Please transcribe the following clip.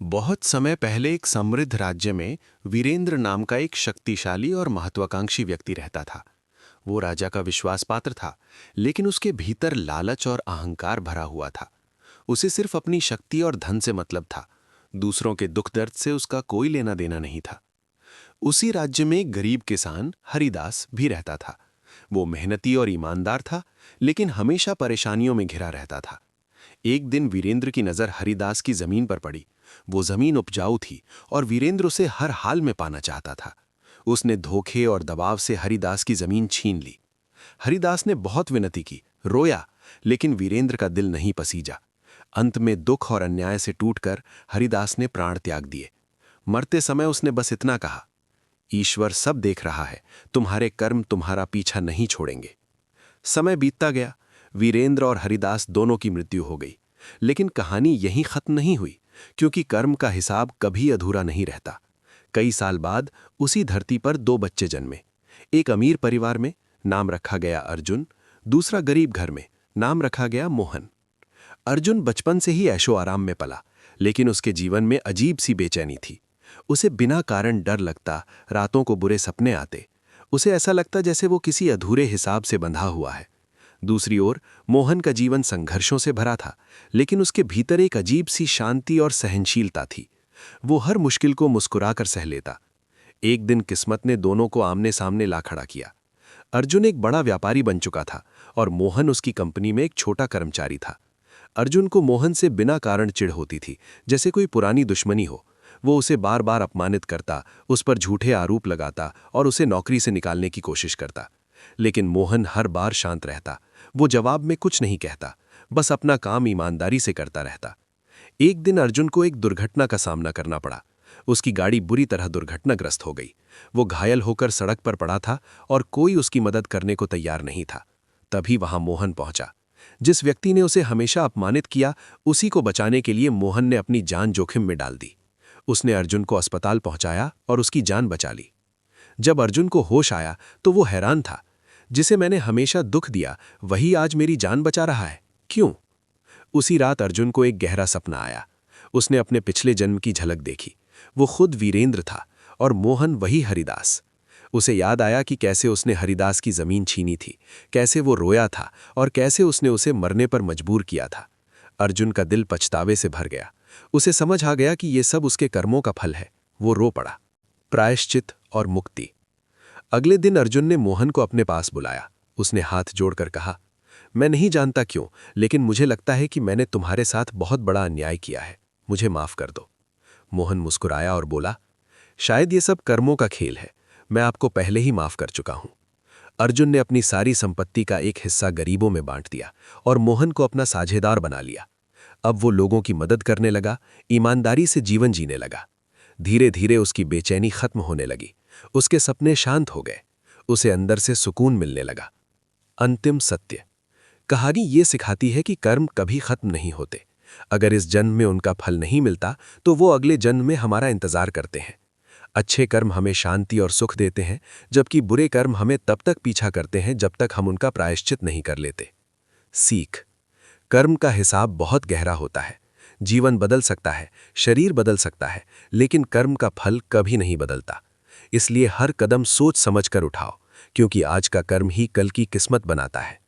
बहुत समय पहले एक समृद्ध राज्य में वीरेंद्र नाम का एक शक्तिशाली और महत्वाकांक्षी व्यक्ति रहता था। वो राजा का विश्वास पात्र था, लेकिन उसके भीतर लालच और अहंकार भरा हुआ था। उसे सिर्फ अपनी शक्ति और धन से मतलब था। दूसरों के दुख दर्द से उसका कोई लेना देना नहीं था। उसी राज्य में एक गरीब किसान हरिदास भी रहता था। वो मेहनती और ईमानदार था, लेकिन हमेशा परेशानियों में घिरा रहता था। एक दिन वीरेंद्र की नज़र हरिदास की जमीन पर पड़ी। वो जमीन उपजाऊ थी और वीरेंद्र उसे हर हाल में पाना चाहता था। उसने धोखे और दबाव से हरिदास की जमीन छीन ली। हरिदास ने बहुत विनती की, रोया, लेकिन वीरेंद्र का दिल नहीं पसीजा। अंत में दुख और अन्याय से टूटकर हरिदास ने प्राण त्याग दिए। मरते समय उसने बस इतना कहा, ईश्वर सब देख रहा है, तुम्हारे कर्म तुम्हारा पीछा नहीं छोड़ेंगे। समय बीतता गया। वीरेंद्र और हरिदास दोनों की मृत्यु हो गई। लेकिन कहानी यहीं खत्म नहीं हुई, क्योंकि कर्म का हिसाब कभी अधूरा नहीं रहता। कई साल बाद उसी धरती पर दो बच्चे जन्मे। एक अमीर परिवार में, नाम रखा गया अर्जुन। दूसरा गरीब घर में, नाम रखा गया मोहन। अर्जुन बचपन से ही ऐशो आराम में पला, लेकिन उसके जीवन में अजीब सी बेचैनी थी। उसे बिना कारण डर लगता, रातों को बुरे सपने आते। उसे ऐसा लगता जैसे वो किसी अधूरे हिसाब से बंधा हुआ है। दूसरी ओर मोहन का जीवन संघर्षों से भरा था, लेकिन उसके भीतर एक अजीब सी शांति और सहनशीलता थी। वो हर मुश्किल को मुस्कुराकर सह लेता। एक दिन किस्मत ने दोनों को आमने सामने ला खड़ा किया। अर्जुन एक बड़ा व्यापारी बन चुका था और मोहन उसकी कंपनी में एक छोटा कर्मचारी था। अर्जुन को मोहन से बिना कारण चिढ़ होती थी, जैसे कोई पुरानी दुश्मनी हो। वो उसे बार बार अपमानित करता, उस पर झूठे आरोप लगाता और उसे नौकरी से निकालने की कोशिश करता। लेकिन मोहन हर बार शांत रहता। वो जवाब में कुछ नहीं कहता, बस अपना काम ईमानदारी से करता रहता। एक दिन अर्जुन को एक दुर्घटना का सामना करना पड़ा। उसकी गाड़ी बुरी तरह दुर्घटनाग्रस्त हो गई। वो घायल होकर सड़क पर पड़ा था और कोई उसकी मदद करने को तैयार नहीं था। तभी वहां मोहन पहुंचा। जिस व्यक्ति ने उसे हमेशा अपमानित किया, उसी को बचाने के लिए मोहन ने अपनी जान जोखिम में डाल दी। उसने अर्जुन को अस्पताल पहुंचाया और उसकी जान बचा ली। जब अर्जुन को होश आया तो वो हैरान था। जिसे मैंने हमेशा दुख दिया, वही आज मेरी जान बचा रहा है, क्यों? उसी रात अर्जुन को एक गहरा सपना आया। उसने अपने पिछले जन्म की झलक देखी। वो खुद वीरेंद्र था और मोहन वही हरिदास। उसे याद आया कि कैसे उसने हरिदास की जमीन छीनी थी, कैसे वो रोया था और कैसे उसने उसे मरने पर मजबूर किया था। अर्जुन का दिल पछतावे से भर गया। उसे समझ आ गया कि ये सब उसके कर्मों का फल है। वो रो पड़ा। प्रायश्चित और मुक्ति। अगले दिन अर्जुन ने मोहन को अपने पास बुलाया। उसने हाथ जोड़कर कहा, मैं नहीं जानता क्यों, लेकिन मुझे लगता है कि मैंने तुम्हारे साथ बहुत बड़ा अन्याय किया है। मुझे माफ कर दो। मोहन मुस्कुराया और बोला, शायद ये सब कर्मों का खेल है। मैं आपको पहले ही माफ कर चुका हूं। अर्जुन ने अपनी सारी संपत्ति का एक हिस्सा गरीबों में बांट दिया और मोहन को अपना साझेदार बना लिया। अब वो लोगों की मदद करने लगा, ईमानदारी से जीवन जीने लगा। धीरे धीरे उसकी बेचैनी खत्म होने लगी। उसके सपने शांत हो गए। उसे अंदर से सुकून मिलने लगा। अंतिम सत्य। कहानी ये सिखाती है कि कर्म कभी खत्म नहीं होते। अगर इस जन्म में उनका फल नहीं मिलता, तो वो अगले जन्म में हमारा इंतजार करते हैं। अच्छे कर्म हमें शांति और सुख देते हैं, जबकि बुरे कर्म हमें तब तक पीछा करते हैं जब तक हम उनका प्रायश्चित नहीं कर लेते। सीख। कर्म का हिसाब बहुत गहरा होता है। जीवन बदल सकता है, शरीर बदल सकता है, लेकिन कर्म का फल कभी नहीं बदलता। इसलिए हर कदम सोच समझकर उठाओ, क्योंकि आज का कर्म ही कल की किस्मत बनाता है।